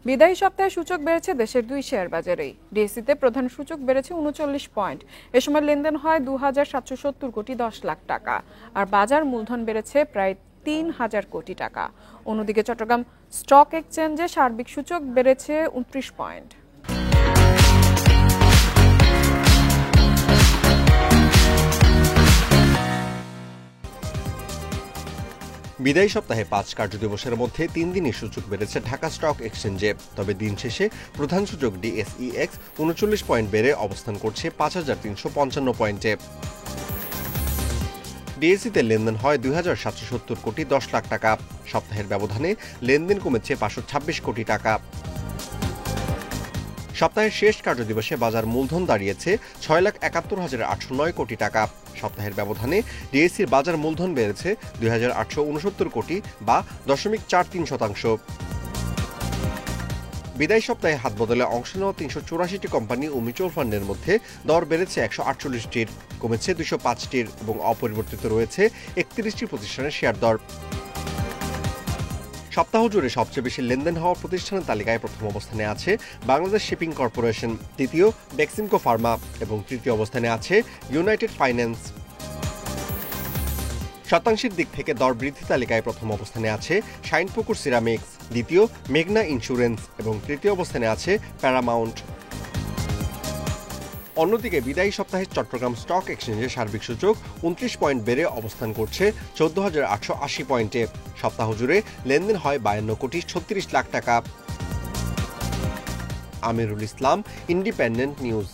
বিদায়ী সপ্তাহে সূচক বেড়েছে দেশের 2 শেয়ার বাজারেই। ডিএসইতে প্রধান সূচক বেড়েছে 39 পয়েন্ট। এ সময় লেনদেন হয় 2770 কোটি 10 লাখ টাকা, আর বাজার মূলধন বেড়েছে প্রায় 3000 কোটি টাকা। অন্যদিকে চট্টগ্রাম স্টক এক্সচেঞ্জে সার্বিক সূচক বেড়েছে 29 পয়েন্ট। বিদায়ী সপ্তাহে 5 কার্যদিবসের মধ্যে 3 দিনই সূচক বেড়েছে ঢাকা স্টক এক্সচেঞ্জে। তবে দিন শেষে প্রধান সূচক ডিএসইএক্স 39 পয়েন্ট বেড়ে অবস্থান করছে 5355 পয়েন্টে। ডিএসইতে লেনদেন হয় 2770 কোটি 10 লাখ টাকা। সপ্তাহের ব্যবধানে লেনদেন কমেছে 526 কোটি টাকা। সপ্তাহের শেষ কার্যদিবসে বাজার মূলধন দাঁড়িয়েছে 6,71,809 কোটি টাকা। সপ্তাহের ব্যবধানে ডিএসইর বাজার মূলধন বেড়েছে 2,869 কোটি বা 0.43%। বিদায়ী সপ্তাহে হাত বদলে অংশ নেওয়া 384টি কোম্পানি ও মিউচুয়াল ফান্ডের মধ্যে দর বেড়েছে 148টির, কমেছে 205টির এবং অপরিবর্তিত রয়েছে 31টি প্রতিষ্ঠানের শেয়ার দর। সপ্তাহ জুড়ে সবচেয়ে বেশি লেনদেন হওয়া প্রতিষ্ঠানের তালিকায় প্রথম অবস্থানে আছে বাংলাদেশ শিপিং কর্পোরেশন, দ্বিতীয় বেক্সিমকো ফার্মা এবং তৃতীয় অবস্থানে আছে ইউনাইটেড ফাইন্যান্স। শতাংশের দিক থেকে দর বৃদ্ধি তালিকায় প্রথম অবস্থানে আছে শাইনপুকুর সিরামিক্স, দ্বিতীয় মেঘনা ইন্স্যুরেন্স এবং তৃতীয় অবস্থানে আছে প্যারামাউন্ট। অন্যদিকে বিদায়ী সপ্তাহে চট্টগ্রাম স্টক এক্সচেঞ্জের সার্বিক সূচক 29 পয়েন্ট বেড়ে অবস্থান করছে 14,880 পয়েন্টে। সপ্তাহ জুড়ে লেনদেন হয় 52 কোটি 36 লাখ টাকা। Amirul Islam, independent news.